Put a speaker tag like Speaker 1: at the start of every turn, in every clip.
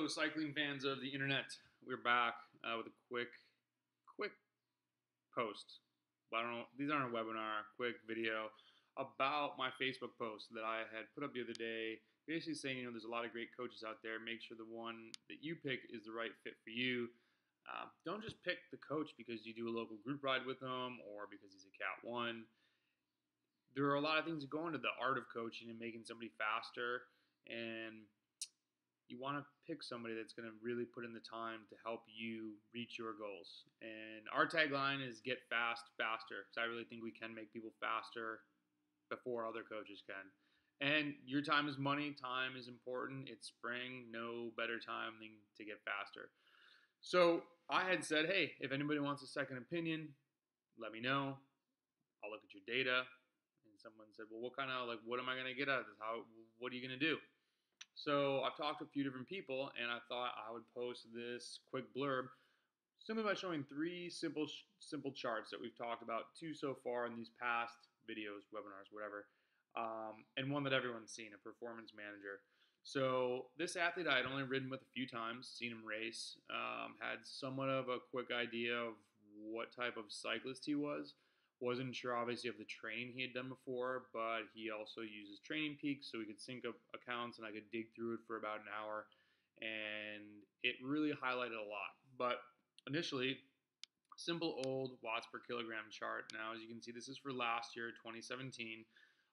Speaker 1: Hello, cycling fans of the internet. We're back with a quick post. I don't know. These aren't a webinar. Quick video about my Facebook post that I had put up the other day, basically saying, there's a lot of great coaches out there. Make sure the one that you pick is the right fit for you. Don't just pick the coach because you do a local group ride with them or because he's a Cat 1. There are a lot of things that go into the art of coaching and making somebody faster, and you want to pick somebody that's going to really put in the time to help you reach your goals. And our tagline is get fast, faster, because I really think we can make people faster before other coaches can. And your time is money. Time is important. It's spring. No better time than to get faster. So I had said, hey, if anybody wants a second opinion, let me know. I'll look at your data. And someone said, well, what am I going to get out of this? What are you going to do? So I've talked to a few different people, and I thought I would post this quick blurb simply by showing three simple charts that we've talked about, two so far in these past videos, webinars, whatever, and one that everyone's seen, a performance manager. So this athlete I had only ridden with a few times, seen him race, had somewhat of a quick idea of what type of cyclist he was. Wasn't sure, obviously, of the training he had done before, but he also uses Training Peaks, so we could sync up accounts, and I could dig through it for about an hour, and it really highlighted a lot. But initially, simple old watts per kilogram chart. Now, as you can see, this is for last year, 2017.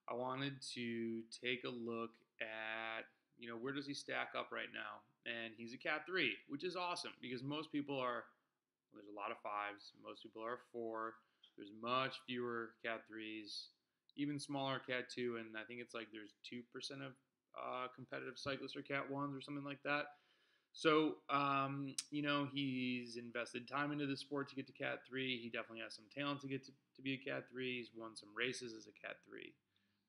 Speaker 1: I wanted to take a look at, where does he stack up right now? And he's a Cat 3, which is awesome, because most people are, there's a lot of 5s, most people are 4. There's much fewer Cat 3s, even smaller Cat 2, and I think it's like there's 2% of competitive cyclists are Cat 1s or something like that. So, he's invested time into the sport to get to Cat 3. He definitely has some talent to get to be a Cat 3. He's won some races as a Cat 3.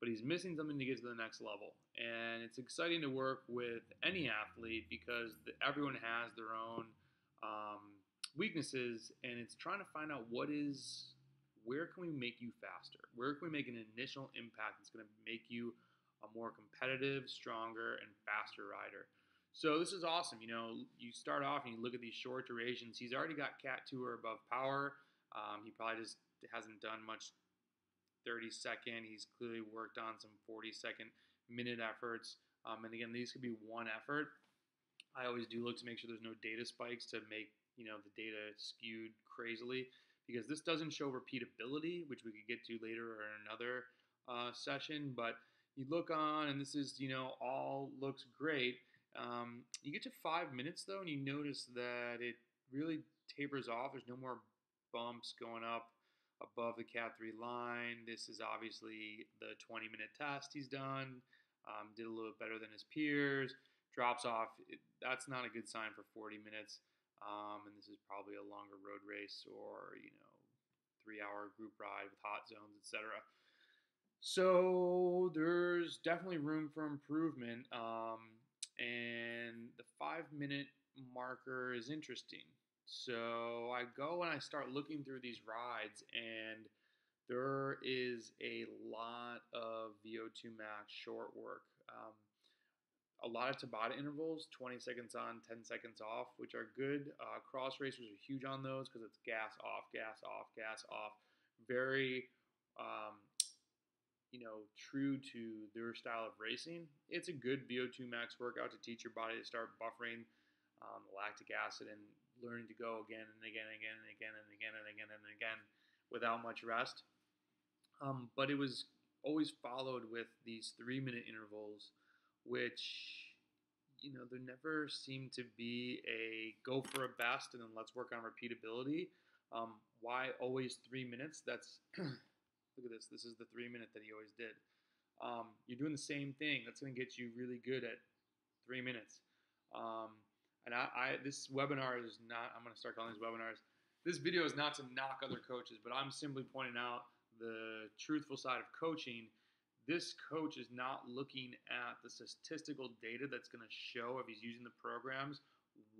Speaker 1: But he's missing something to get to the next level. And it's exciting to work with any athlete because everyone has their own weaknesses, and it's trying to find out where can we make you faster? Where can we make an initial impact that's going to make you a more competitive, stronger, and faster rider? So this is awesome. You start off and you look at these short durations. He's already got Cat 2 or above power. He probably just hasn't done much 30-second. He's clearly worked on some 40-second minute efforts. And again, these could be one effort. I always do look to make sure there's no data spikes to make the data skewed crazily, because this doesn't show repeatability, which we could get to later or in another session. But you look on, and this is, all looks great. You get to 5 minutes, though, and you notice that it really tapers off. There's no more bumps going up above the Cat 3 line. This is obviously the 20-minute test he's done. Did a little bit better than his peers. Drops off. That's not a good sign for 40 minutes. And this is probably a longer road race or, 3-hour group ride with hot zones, etc. So there's definitely room for improvement. And the 5-minute marker is interesting. So I go and I start looking through these rides, and there is a lot of VO2 max short work. A lot of Tabata intervals, 20 seconds on, 10 seconds off, which are good. Cross racers are huge on those because it's gas off, gas off, gas off. Very, true to their style of racing. It's a good VO2 max workout to teach your body to start buffering lactic acid and learning to go again and again and again and again and again and again and again without much rest. But it was always followed with these 3-minute intervals, which, there never seemed to be a go for a best and then let's work on repeatability. Why always 3 minutes? That's, look at this. This is the 3-minute that he always did. You're doing the same thing. That's going to get you really good at 3 minutes. And this webinar is not, I'm going to start calling these webinars. This video is not to knock other coaches, but I'm simply pointing out the truthful side of coaching. This coach is not looking at the statistical data that's going to show, if he's using the programs,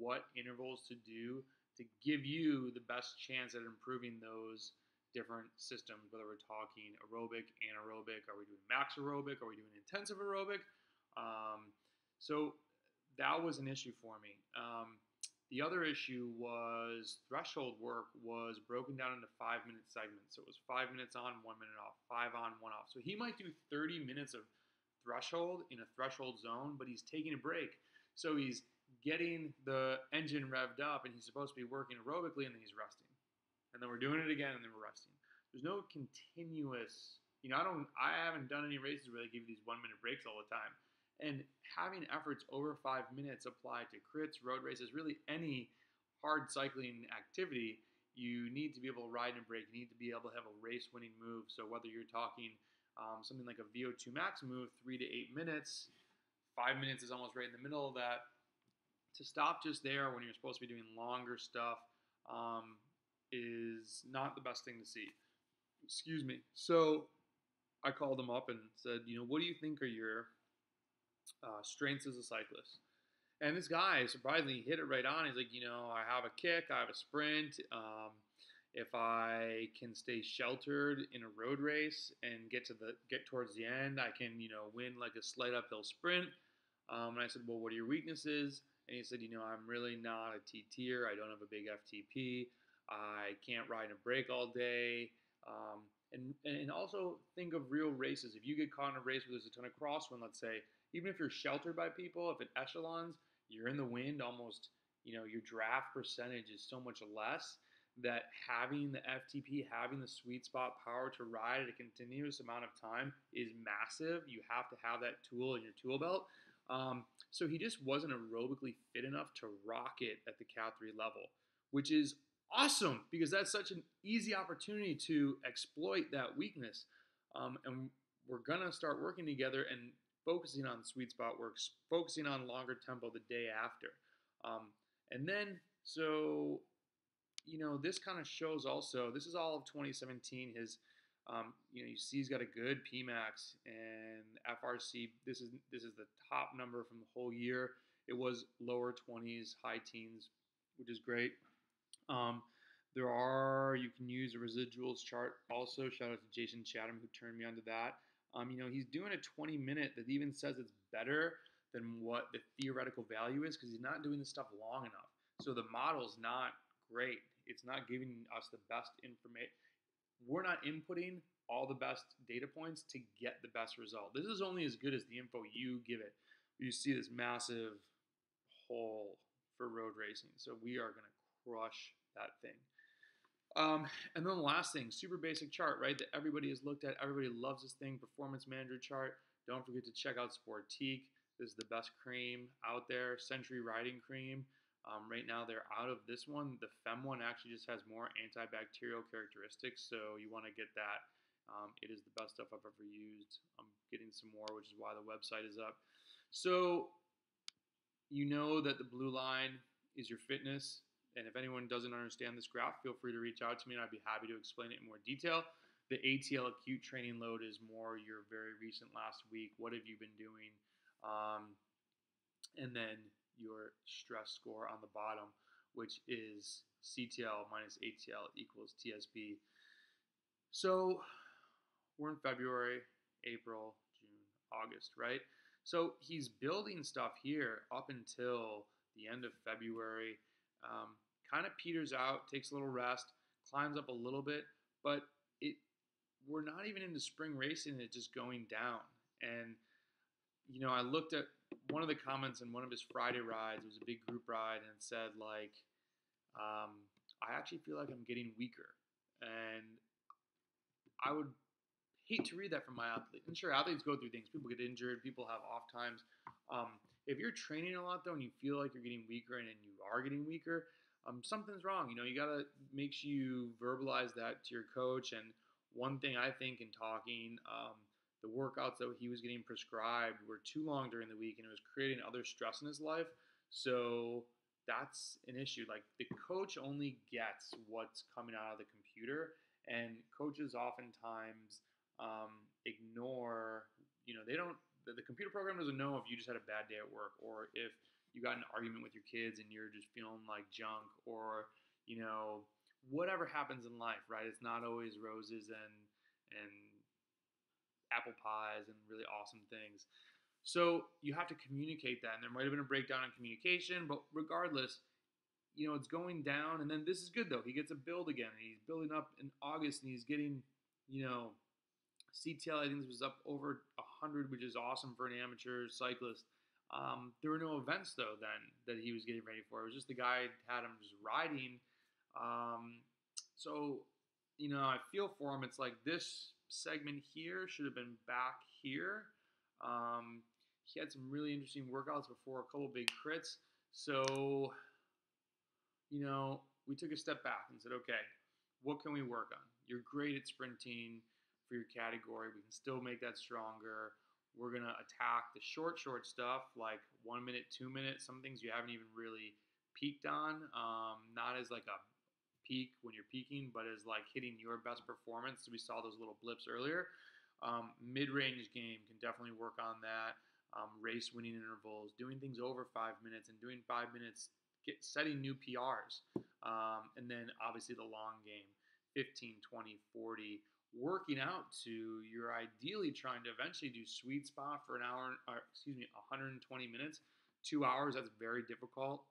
Speaker 1: what intervals to do to give you the best chance at improving those different systems, whether we're talking aerobic, anaerobic, are we doing max aerobic, are we doing intensive aerobic? So that was an issue for me. The other issue was threshold work was broken down into 5 minute segments. So it was 5 minutes on, 1 minute off, five on, one off. So he might do 30 minutes of threshold in a threshold zone, but he's taking a break. So he's getting the engine revved up and he's supposed to be working aerobically and then he's resting. And then we're doing it again and then we're resting. There's no continuous, I haven't done any races where they give you these 1 minute breaks all the time. And having efforts over 5 minutes apply to crits, road races, really any hard cycling activity, you need to be able to ride and brake. You need to be able to have a race-winning move. So whether you're talking something like a VO2 max move, 3 to 8 minutes, 5 minutes is almost right in the middle of that. To stop just there when you're supposed to be doing longer stuff is not the best thing to see. Excuse me. So I called him up and said, what do you think are your strengths as a cyclist? And this guy surprisingly hit it right on. He's like, I have a kick, I have a sprint. If I can stay sheltered in a road race and get towards the end, I can win like a slight uphill sprint. And I said, well, what are your weaknesses? And he said, I'm really not a T-tier. I don't have a big FTP. I can't ride and brake all day. And also think of real races. If you get caught in a race where there's a ton of crosswind, let's say, even if you're sheltered by people, if it echelons, you're in the wind almost, your draft percentage is so much less that having the FTP, having the sweet spot power to ride at a continuous amount of time is massive. You have to have that tool in your tool belt. So he just wasn't aerobically fit enough to rock it at the Cat 3 level, which is awesome because that's such an easy opportunity to exploit that weakness. And we're going to start working together and focusing on sweet spot works, focusing on longer tempo the day after. And then, so, this kind of shows also, this is all of 2017, his, you see he's got a good PMAX and FRC. This is the top number from the whole year. It was lower 20s, high teens, which is great. You can use a residuals chart also. Shout out to Jason Chatham who turned me onto that. He's doing a 20-minute that even says it's better than what the theoretical value is because he's not doing this stuff long enough. So the model's not great. It's not giving us the best information. We're not inputting all the best data points to get the best result. This is only as good as the info you give it. You see this massive hole for road racing. So we are going to crush that thing. And then the last thing, super basic chart, right, that everybody has looked at. Everybody loves this thing, performance manager chart. Don't forget to check out Sportique. This is the best cream out there, Century Riding Cream. Right now they're out of this one. The Fem one actually just has more antibacterial characteristics, so you want to get that. It is the best stuff I've ever used. I'm getting some more, which is why the website is up. So you know that the blue line is your fitness. And if anyone doesn't understand this graph, feel free to reach out to me and I'd be happy to explain it in more detail. The ATL acute training load is more your very recent last week. What have you been doing? And then your stress score on the bottom, which is CTL minus ATL equals TSB. So we're in February, April, June, August, right? So he's building stuff here up until the end of February. Kind of peters out, takes a little rest, climbs up a little bit, but we're not even into spring racing, it's just going down. And, I looked at one of the comments in one of his Friday rides, it was a big group ride, and it said, like, I actually feel like I'm getting weaker. And I would hate to read that from my athlete. And sure, athletes go through things. People get injured, people have off times. If you're training a lot, though, and you feel like you're getting weaker and you are getting weaker, something's wrong. You got to make sure you verbalize that to your coach. And one thing I think in talking, the workouts that he was getting prescribed were too long during the week, and it was creating other stress in his life. So that's an issue. Like, the coach only gets what's coming out of the computer, and coaches oftentimes ignore, the computer program doesn't know if you just had a bad day at work, or if you got in an argument with your kids and you're just feeling like junk, or, whatever happens in life, right? It's not always roses and apple pies and really awesome things. So you have to communicate that, and there might have been a breakdown in communication, but regardless, it's going down. And then this is good though. He gets a build again. And he's building up in August, and he's getting, CTL. I think this was up over 100, which is awesome for an amateur cyclist. There were no events though then that he was getting ready for. It was just the guy had him just riding. So I feel for him. It's like this segment here should have been back here. He had some really interesting workouts before a couple big crits. So we took a step back and said, okay, what can we work on? You're great at sprinting for your category. We can still make that stronger. We're going to attack the short stuff like 1 minute, 2 minutes, some things you haven't even really peaked on. Not as like a peak when you're peaking, but as like hitting your best performance. So we saw those little blips earlier. Mid-range game can definitely work on that. Race winning intervals, doing things over 5 minutes and doing 5 minutes, setting new PRs. And then obviously the long game, 15, 20, 40, working out to you're ideally trying to eventually do sweet spot for 120 minutes. 2 hours, that's very difficult.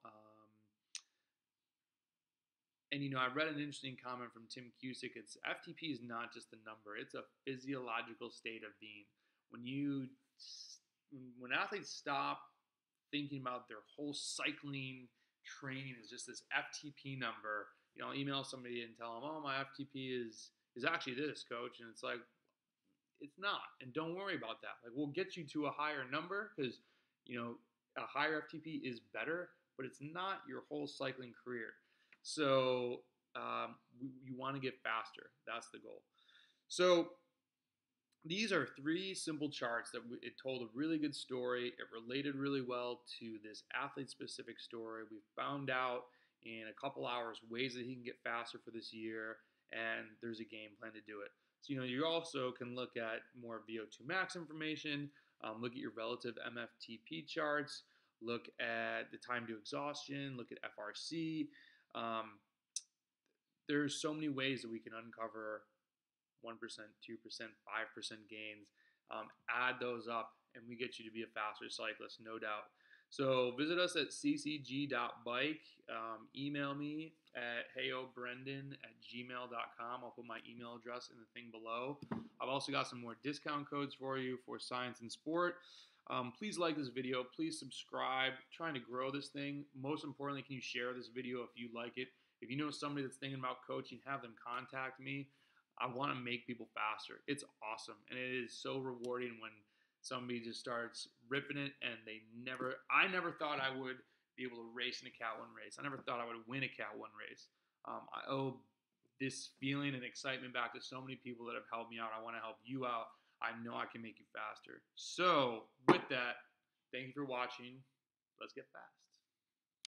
Speaker 1: And I read an interesting comment from Tim Cusick. It's FTP is not just a number; it's a physiological state of being. When athletes stop thinking about their whole cycling training is just this FTP number, I'll email somebody and tell them, "Oh, my FTP is actually this, coach," and it's like, it's not. And don't worry about that. Like, we'll get you to a higher number because a higher FTP is better, but it's not your whole cycling career. So you want to get faster. That's the goal. So these are 3 simple charts that it told a really good story. It related really well to this athlete-specific story. We found out in a couple hours ways that he can get faster for this year, and there's a game plan to do it. So you also can look at more VO2 max information, look at your relative MFTP charts, look at the time to exhaustion, look at FRC. There's so many ways that we can uncover 1%, 2%, 5% gains. Add those up, and we get you to be a faster cyclist, no doubt. So visit us at ccg.bike. Email me at heyobrendan@gmail.com. I'll put my email address in the thing below. I've also got some more discount codes for you for science and sport. Please like this video. Please subscribe. I'm trying to grow this thing. Most importantly, can you share this video if you like it? If you know somebody that's thinking about coaching, have them contact me. I want to make people faster. It's awesome, and it is so rewarding when somebody just starts ripping it, and I never thought I would be able to race in a Cat 1 race. I never thought I would win a Cat 1 race. I owe this feeling and excitement back to so many people that have helped me out. I want to help you out. I know I can make you faster. So with that, thank you for watching. Let's get fast.